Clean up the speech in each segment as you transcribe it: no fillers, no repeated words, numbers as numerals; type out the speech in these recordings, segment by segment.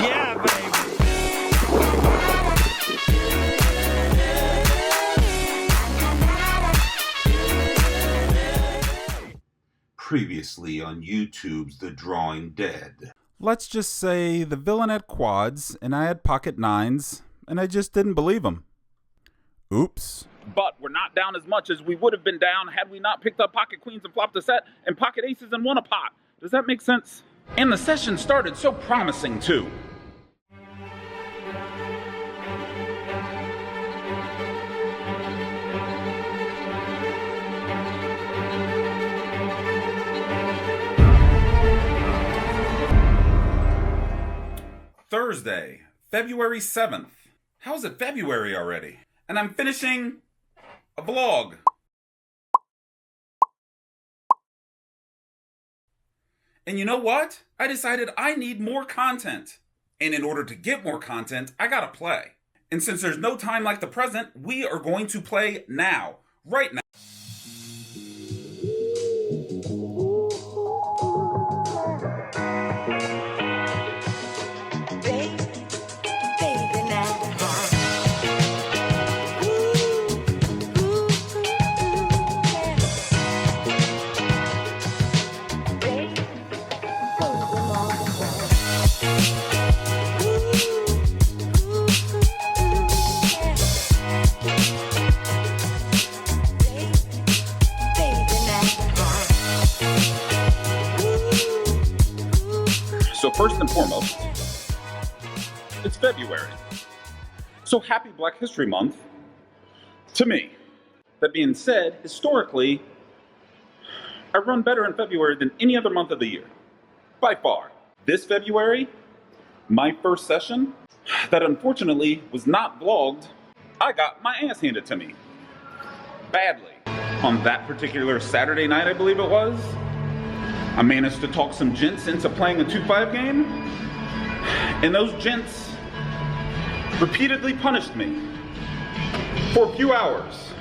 Yeah, baby. Previously on YouTube's The Drawing Dead. Let's just say the villain had quads and I had pocket nines, and I just didn't believe him. Oops. But we're not down as much as we would have been down had we not picked up pocket queens and flopped a set and pocket aces and won a pot. Does that make sense? And the session started so promising too. Thursday, February 7th. How is it February already? And I'm finishing a vlog. And you know what? I decided I need more content. And in order to get more content, I gotta play. And since there's no time like the present, we are going to play now. Right now. So first and foremost, it's February. So happy Black History Month to me. That being said, historically, I run better in February than any other month of the year. By far. This February, my first session, that unfortunately was not vlogged, I got my ass handed to me. Badly. On that particular Saturday night, I believe it was, I managed to talk some gents into playing a 2-5 game, and those gents repeatedly punished me for a few hours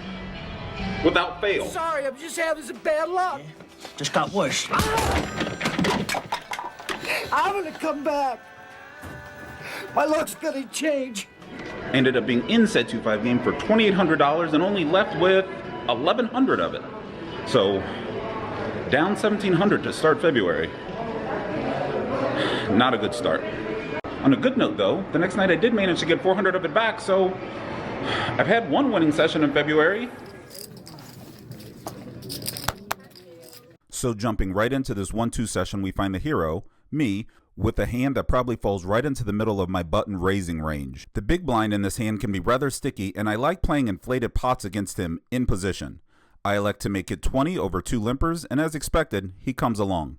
without fail. Sorry, I'm just having some bad luck. Yeah, just got worse. I'm gonna come back. My luck's gonna change. Ended up being in said 2-5 game for $2,800 and only left with $1,100 of it. So, down $1,700 to start February. Not a good start. On a good note though, the next night I did manage to get $400 of it back, so I've had one winning session in February. So jumping right into this 1-2 session, we find the hero, me, with a hand that probably falls right into the middle of my button raising range. The big blind in this hand can be rather sticky, and I like playing inflated pots against him in position. I elect to make it 20 over 2 limpers, and as expected, he comes along.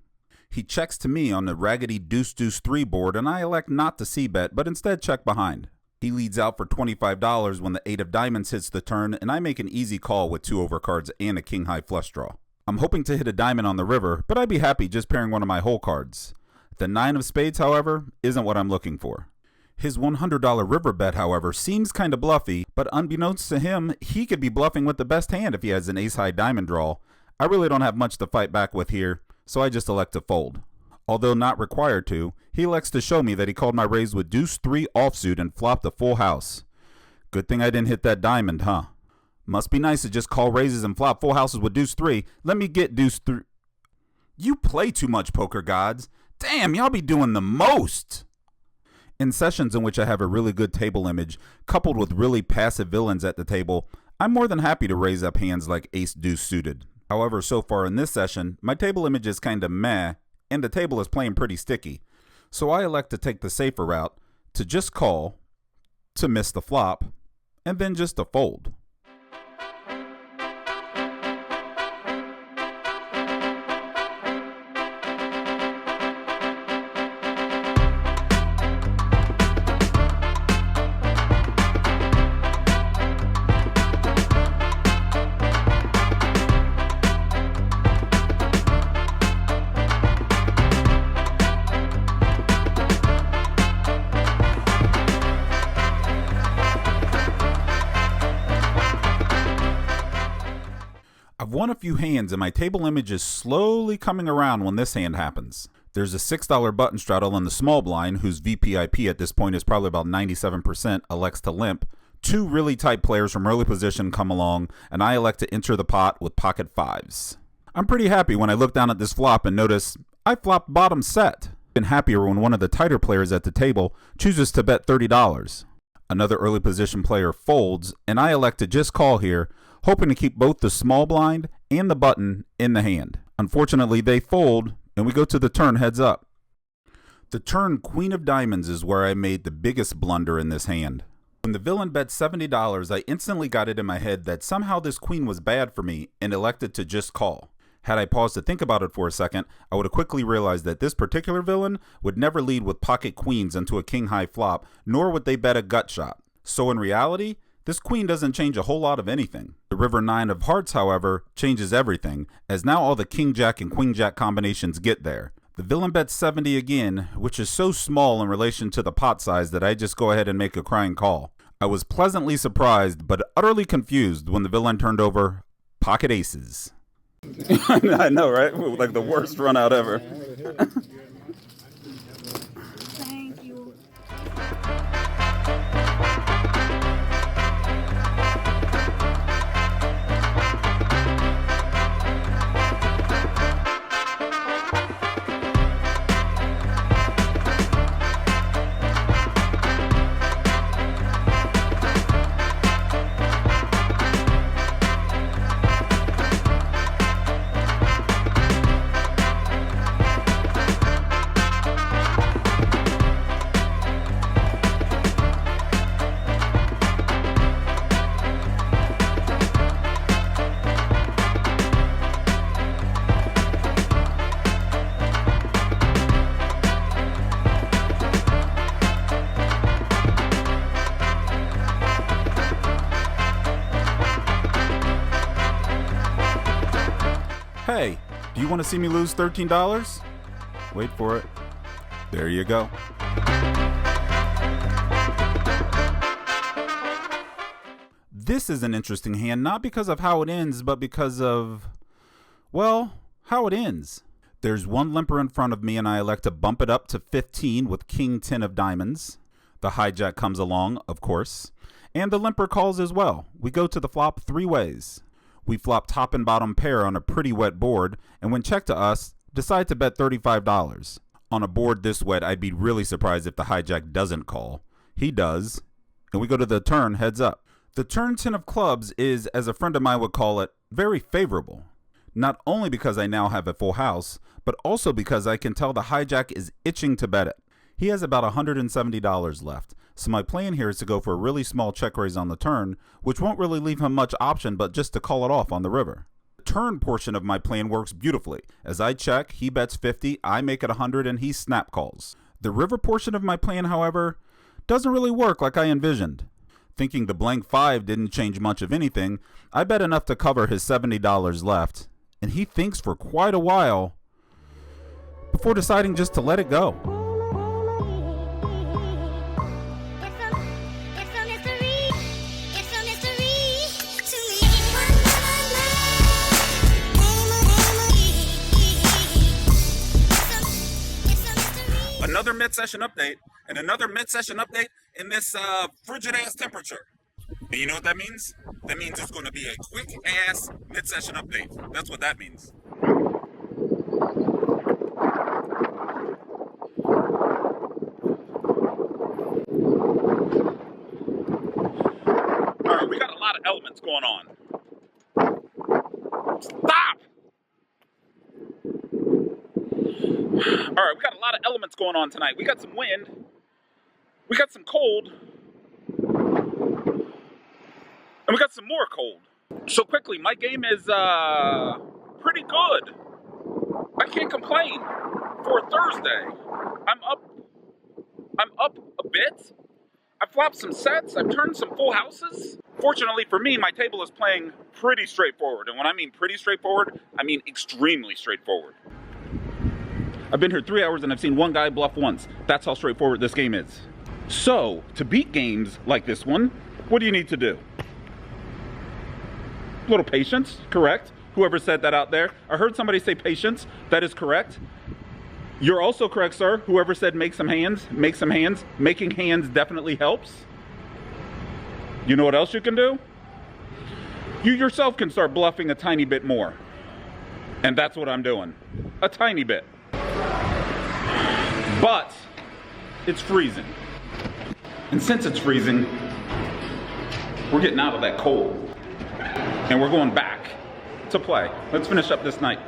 He checks to me on the raggedy deuce-deuce-3 board, and I elect not to c-bet, but instead check behind. He leads out for $25 when the 8 of diamonds hits the turn, and I make an easy call with 2 overcards and a king-high flush draw. I'm hoping to hit a diamond on the river, but I'd be happy just pairing one of my hole cards. The 9 of spades, however, isn't what I'm looking for. His $100 river bet, however, seems kinda bluffy, but unbeknownst to him, he could be bluffing with the best hand if he has an ace-high diamond draw. I really don't have much to fight back with here, so I just elect to fold. Although not required to, he elects to show me that he called my raise with deuce-3 offsuit and flopped a full house. Good thing I didn't hit that diamond, huh? Must be nice to just call raises and flop full houses with deuce-3. Let me get deuce-3. You play too much, poker gods. Damn, y'all be doing the most! In sessions in which I have a really good table image, coupled with really passive villains at the table, I'm more than happy to raise up hands like ace-deuce suited. However, so far in this session, my table image is kinda meh, and the table is playing pretty sticky. So I elect to take the safer route, to just call, to miss the flop, and then just to fold. I've won a few hands and my table image is slowly coming around when this hand happens. There's a $6 button straddle on the small blind, whose VPIP at this point is probably about 97%, elects to limp. Two really tight players from early position come along, and I elect to enter the pot with pocket fives. I'm pretty happy when I look down at this flop and notice I flopped bottom set. And happier when one of the tighter players at the table chooses to bet $30. Another early position player folds, and I elect to just call here, hoping to keep both the small blind and the button in the hand. Unfortunately, they fold, and we go to the turn heads up. The turn Queen of Diamonds is where I made the biggest blunder in this hand. When the villain bet $70, I instantly got it in my head that somehow this queen was bad for me and elected to just call. Had I paused to think about it for a second, I would have quickly realized that this particular villain would never lead with pocket queens into a king-high flop, nor would they bet a gut shot. So in reality, this queen doesn't change a whole lot of anything. The river 9 of hearts, however, changes everything, as now all the king-jack and queen-jack combinations get there. The villain bets 70 again, which is so small in relation to the pot size that I just go ahead and make a crying call. I was pleasantly surprised, but utterly confused when the villain turned over pocket aces. I know, right? Like the worst run out ever. Thank you. Hey, do you want to see me lose $13? Wait for it. There you go. This is an interesting hand, not because of how it ends, but because of, well, how it ends. There's one limper in front of me, and I elect to bump it up to 15 with King 10 of diamonds. The hijack comes along, of course, and the limper calls as well. We go to the flop three ways. We flop top and bottom pair on a pretty wet board, and when checked to us, decide to bet $35. On a board this wet, I'd be really surprised if the hijack doesn't call. He does, and we go to the turn heads up. The turn 10 of clubs is, as a friend of mine would call it, very favorable. Not only because I now have a full house, but also because I can tell the hijack is itching to bet it. He has about $170 left, so my plan here is to go for a really small check raise on the turn, which won't really leave him much option but just to call it off on the river. The turn portion of my plan works beautifully. As I check, he bets 50, I make it 100, and he snap calls. The river portion of my plan, however, doesn't really work like I envisioned. Thinking the blank 5 didn't change much of anything, I bet enough to cover his $70 left, and he thinks for quite a while before deciding just to let it go. Another mid-session update, and another mid-session update in this frigid-ass temperature. And you know what that means? That means it's going to be a quick-ass mid-session update. That's what that means. All right, we got a lot of elements going on. Stop! All right, we got a lot of elements going on tonight. We got some wind, we got some cold, and we got some more cold. So quickly, my game is pretty good. I can't complain for Thursday. I'm up a bit. I flopped some sets. I've turned some full houses. Fortunately for me, my table is playing pretty straightforward. And when I mean pretty straightforward, I mean extremely straightforward. I've been here 3 hours and I've seen one guy bluff once. That's how straightforward this game is. So, to beat games like this one, what do you need to do? A little patience, correct? Whoever said that out there. I heard somebody say patience. That is correct. You're also correct, sir. Whoever said make some hands, make some hands. Making hands definitely helps. You know what else you can do? You yourself can start bluffing a tiny bit more. And that's what I'm doing. A tiny bit. But it's freezing. And since it's freezing, we're getting out of that cold. And we're going back to play. Let's finish up this night.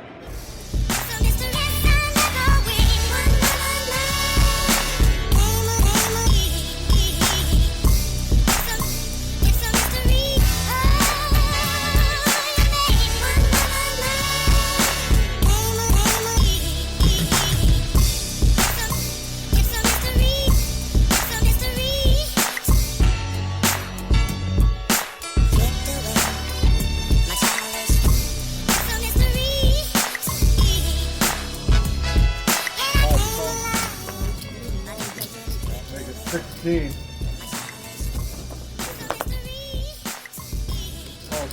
$16. Oh,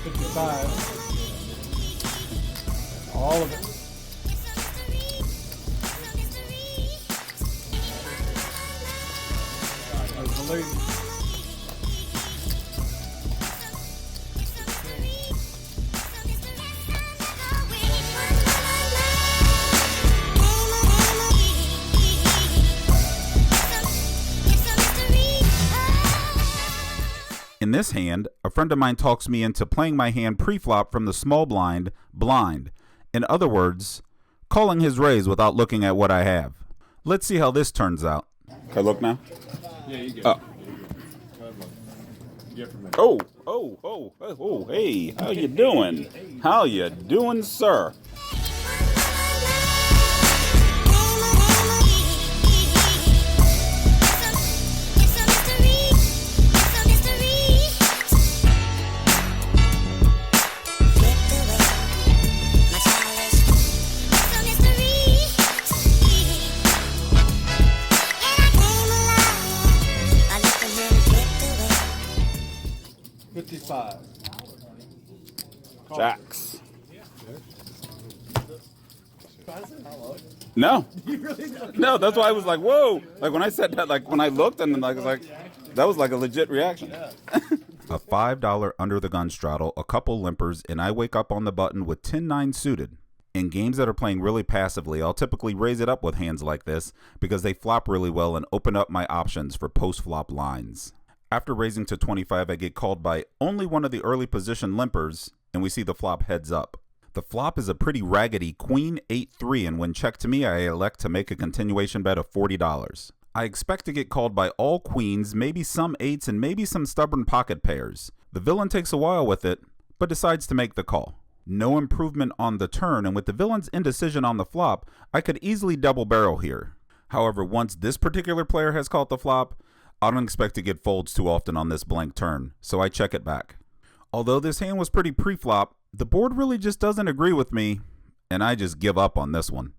55. All of it. There's the lead. In this hand, a friend of mine talks me into playing my hand pre-flop from the small blind, blind. In other words, calling his raise without looking at what I have. Let's see how this turns out. Can I look now? Yeah, you get Oh. it. Oh, hey, how you doing? How you doing, sir? Jacks. No. No, that's why I was like, whoa. Like when I said that, like when I looked and then like, I was like, that was like a legit reaction. A $5 under the gun straddle, a couple limpers, and I wake up on the button with 10-9 suited. In games that are playing really passively, I'll typically raise it up with hands like this because they flop really well and open up my options for post-flop lines. After raising to 25, I get called by only one of the early position limpers, and we see the flop heads up. The flop is a pretty raggedy Queen 8-3, and when checked to me, I elect to make a continuation bet of $40. I expect to get called by all queens, maybe some eights, and maybe some stubborn pocket pairs. The villain takes a while with it, but decides to make the call. No improvement on the turn, and with the villain's indecision on the flop, I could easily double barrel here. However, once this particular player has called the flop, I don't expect to get folds too often on this blank turn, so I check it back. Although this hand was pretty pre-flop, the board really just doesn't agree with me, and I just give up on this one.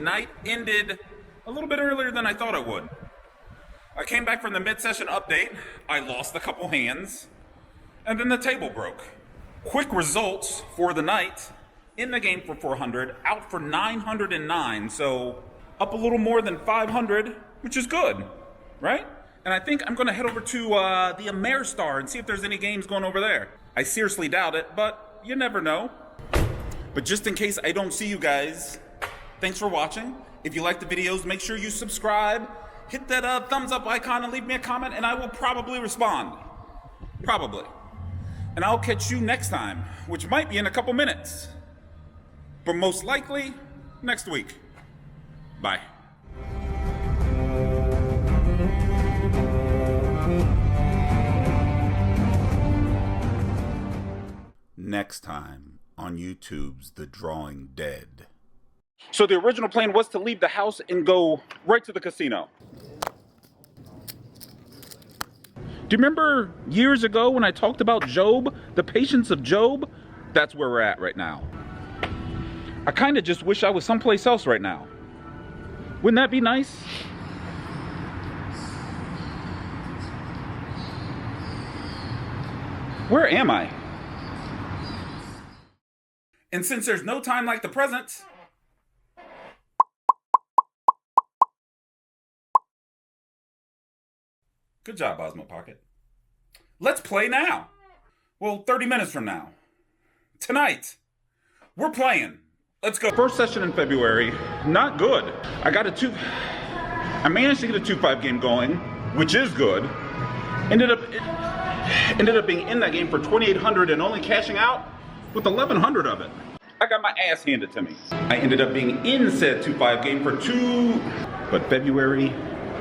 night ended a little bit earlier than I thought it would. I came back from the mid-session update, I lost a couple hands, and then the table broke. Quick results for the night, in the game for 400, out for 909, so up a little more than 500, which is good, right? And I think I'm gonna head over to the Ameristar and see if there's any games going over there. I seriously doubt it, but you never know. But just in case I don't see you guys, thanks for watching. If you like the videos, make sure you subscribe, hit that thumbs up icon and leave me a comment, and I will probably respond. Probably. And I'll catch you next time, which might be in a couple minutes. But most likely, next week. Bye. Next time on YouTube's The Drawing Dead. So the original plan was to leave the house and go right to the casino. Do you remember years ago when I talked about Job, the patience of Job? That's where we're at right now. I kind of just wish I was someplace else right now. Wouldn't that be nice? Where am I? And since there's no time like the present, good job, Osmo Pocket. Let's play now. Well, 30 minutes from now. Tonight. We're playing. Let's go. First session in February, not good. I managed to get a 2-5 game going, which is good. Ended up being in that game for 2,800 and only cashing out with 1,100 of it. I got my ass handed to me. I ended up being in said 2-5 game for 2, but February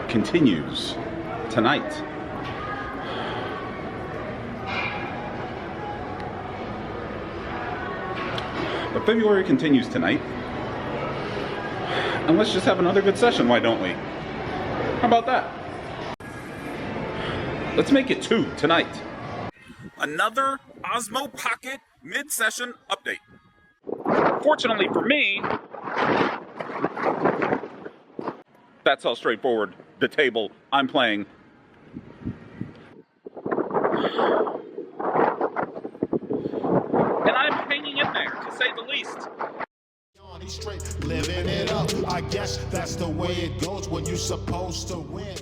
continues tonight. But February continues tonight. And let's just have another good session, why don't we? How about that? Let's make it 2 tonight. Another Osmo Pocket mid-session update. Fortunately for me, that's how straightforward the table I'm playing. And I'm hanging in there, to say the least. Living it up, I guess that's the way it goes when you're supposed to win.